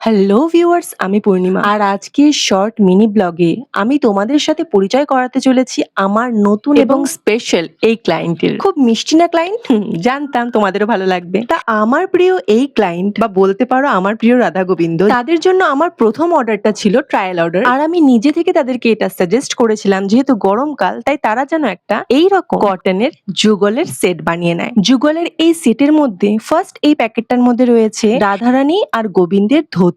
Hello viewers, আমি পূর্ণিমা। আর আজকের short mini ব্লগে আমি তোমাদের সাথে পরিচয় করাতে চলেছি আমার নতুন এবং স্পেশাল এই ক্লায়েন্টের। খুব মিষ্টি না ক্লায়েন্ট? জানতাম তোমাদেরও ভালো লাগবে। তা আমার প্রিয় এই ক্লায়েন্ট বা বলতে পারো আমার প্রিয় রাধা গোবিন্দ, তাদের জন্য আমার প্রথম অর্ডারটা ছিল ট্রায়াল অর্ডার। আর আমি নিজে থেকে তাদেরকে এটা সাজেস্ট করেছিলাম, যেহেতু গরমকাল তাই তারা যেন একটা এইরকম কটনের যুগলের সেট বানিয়ে নেয়। যুগলের এই সেটের মধ্যে ফার্স্ট এই প্যাকেটটার মধ্যে রয়েছে রাধারানী আর গোবিন্দের ধুতি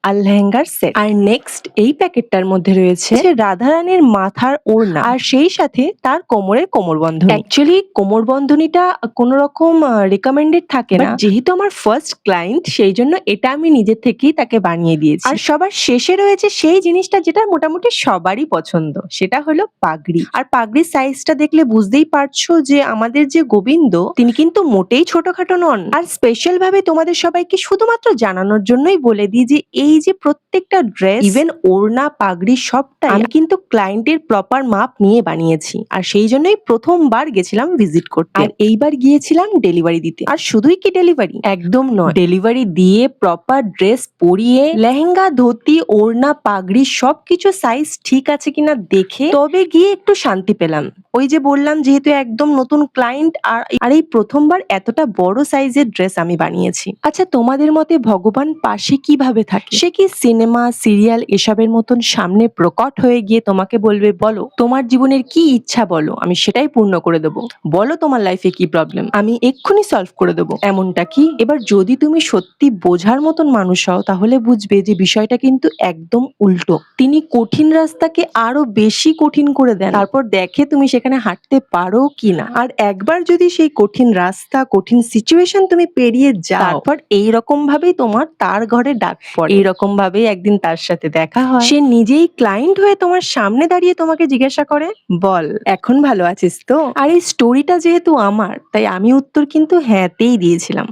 আর লেহেঙ্গার সেট। আর নেক্সট এই প্যাকেটটার মধ্যে রয়েছে রাধারানীর মাথার ওড়না আর সেই সাথে তার কোমরের কোমরবন্ধনী। অ্যাকচুয়ালি কোমরবন্ধনীটা কোনো রকম রিকমেন্ডেড থাকে না, যেহেতু আমার ফার্স্ট ক্লায়েন্ট সেই জন্য এটা আমি নিজে থেকেই তাকে বানিয়ে দিয়েছি। আর সবার শেষে রয়েছে সেই জিনিসটা যেটা মোটামুটি সবারই পছন্দ, সেটা হলো পাগড়ি। আর পাগড়ির সাইজটা দেখলে বুঝতেই পারছো যে আমাদের যে গোবিন্দ তিনি কিন্তু মোটেই ছোটখাটো নন। আর স্পেশাল ভাবে তোমাদের সবাইকে শুধুমাত্র জানানোর জন্যই বলে দিই যে এই যে প্রত্যেকটা ড্রেস, ইভেন ওড়না, পাগড়ি সবটাই আমি কিন্তু ক্লায়েন্টের প্রপার মাপ নিয়ে বানিয়েছি। আর সেই জন্যই প্রথমবার গেছিলাম ভিজিট করতে, আর এইবার গিয়েছিলাম ডেলিভারি দিতে। আর শুধুই কি ডেলিভারি? একদম নয়, ডেলিভারি দিয়ে প্রপার ড্রেস পরিয়ে লেহেঙ্গা, ধুতি, ওড়না, পাগড়ি সবকিছু সাইজ ঠিক আছে কিনা দেখে তবে গিয়ে একটু শান্তি পেলাম। ওই যে বললাম, যেহেতু একদম নতুন ক্লায়েন্ট আর এই প্রথমবার এতটা বড় সাইজের ড্রেস আমি বানিয়েছি। আচ্ছা, তোমাদের মতে ভগবান পাশে কিভাবে থাকে? সে কি সিনেমা, সিরিয়াল এসবের মতন সামনে প্রকট হয়ে গিয়ে তোমাকে বলবে বলো তোমার জীবনের কি ইচ্ছা, বলো আমি সেটাই পূর্ণ করে দেবো, বলো তোমার লাইফে কি প্রবলেম, আমি এক্ষুনি সলভ করে দেবো, এমনটা কি? এবার যদি তুমি সত্যি বোঝার মতন মানুষ হও তাহলে বুঝবে যে বিষয়টা কিন্তু একদম উল্টো। তিনি কঠিন রাস্তাকে আরো বেশি কঠিন করে দেন, তারপর দেখে তুমি সেখানে হাঁটতে পারো কিনা। আর একবার যদি সেই কঠিন রাস্তা, কঠিন সিচুয়েশন তুমি পেরিয়ে যাও, তারপর এইরকম ভাবেই তোমার তার ঘরে ডাক পড়ে। এইরকম ভাবেই একদিন তার সাথে দেখা হয়, সে নিজেই ক্লায়েন্ট হয়ে তোমার সামনে দাঁড়িয়ে তোমাকে জিজ্ঞাসা করে, বল এখন ভালো আছিস তো? আর এই স্টোরিটা যেহেতু আমার, তাই আমি উত্তর কিন্তু হ্যাঁতেই দিয়েছিলাম।